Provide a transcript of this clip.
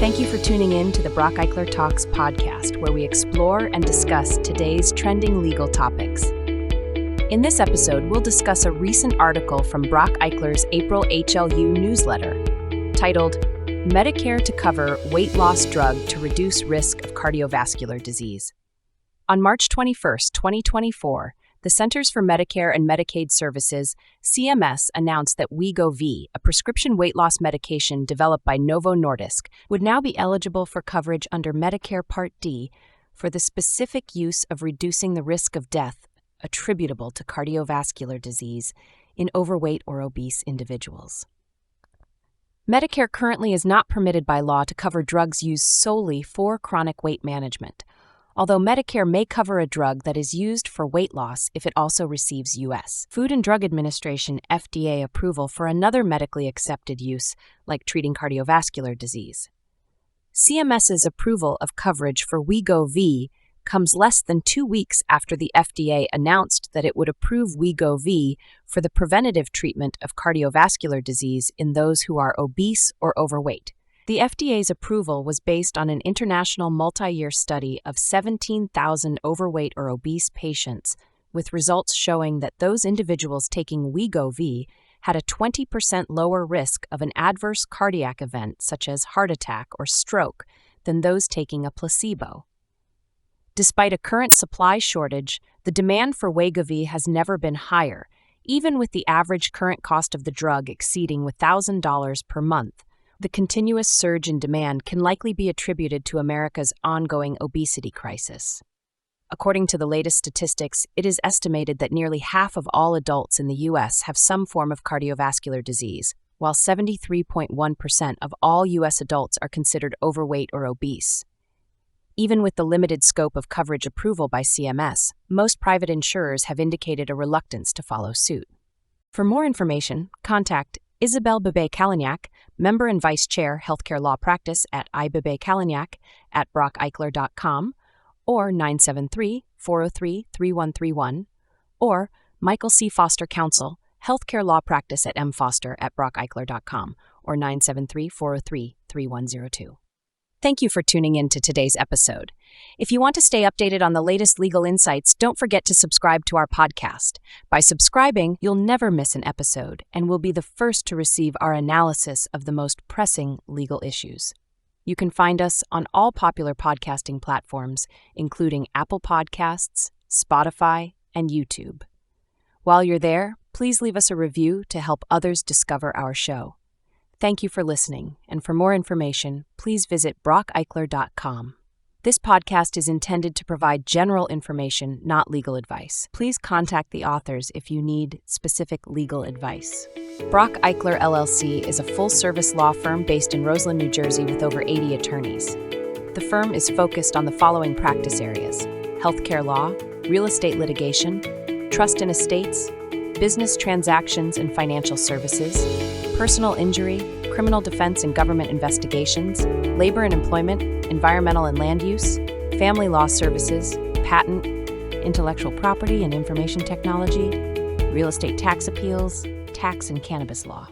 Thank you for tuning in to the Brock Eichler Talks podcast, where we explore and discuss today's trending legal topics. In this episode, we'll discuss a recent article from Brock Eichler's April HLU newsletter titled, Medicare to Cover Weight Loss Drug to Reduce Risk of Cardiovascular Disease. On March 21, 2024, the Centers for Medicare and Medicaid Services, CMS, announced that Wegovy, a prescription weight loss medication developed by Novo Nordisk, would now be eligible for coverage under Medicare Part-D for the specific use of reducing the risk of death attributable to cardiovascular disease in overweight or obese individuals. Medicare currently is not permitted by law to cover drugs used solely for chronic weight management, although Medicare may cover a drug that is used for weight loss if it also receives U.S. Food and Drug Administration (FDA) approval for another medically accepted use, like treating cardiovascular disease. CMS's approval of coverage for Wegovy comes less than 2 weeks after the FDA announced that it would approve Wegovy for the preventative treatment of cardiovascular disease in those who are obese or overweight. The FDA's approval was based on an international multi-year study of 17,000 overweight or obese patients, with results showing that those individuals taking Wegovy had a 20% lower risk of an adverse cardiac event such as heart attack or stroke than those taking a placebo. Despite a current supply shortage, the demand for Wegovy has never been higher, even with the average current cost of the drug exceeding $1,000 per month. The continuous surge in demand can likely be attributed to America's ongoing obesity crisis. According to the latest statistics, it is estimated that nearly half of all adults in the U.S. have some form of cardiovascular disease, while 73.1% of all U.S. adults are considered overweight or obese. Even with the limited scope of coverage approval by CMS, most private insurers have indicated a reluctance to follow suit. For more information, contact Isabelle Bibet-Kalinyak, Member and Vice Chair, Healthcare Law Practice at ibibetkalinyak at brockeichler.com, or 973-403-3131, or Michael C. Foster Counsel, Healthcare Law Practice at mfoster at brockeichler.com, or 973-403-3102. Thank you for tuning in to today's episode. If you want to stay updated on the latest legal insights, don't forget to subscribe to our podcast. By subscribing, you'll never miss an episode and will be the first to receive our analysis of the most pressing legal issues. You can find us on all popular podcasting platforms, including Apple Podcasts, Spotify, and YouTube. While you're there, please leave us a review to help others discover our show. Thank you for listening, and for more information, please visit brockeichler.com. This podcast is intended to provide general information, not legal advice. Please contact the authors if you need specific legal advice. Brock Eichler LLC is a full-service law firm based in Roseland, New Jersey with over 80 attorneys. The firm is focused on the following practice areas: healthcare law, real estate litigation, trust and estates, business transactions and financial services, personal injury, criminal defense and government investigations, labor and employment, environmental and land use, family law services, patent, intellectual property and information technology, real estate tax appeals, tax and cannabis law.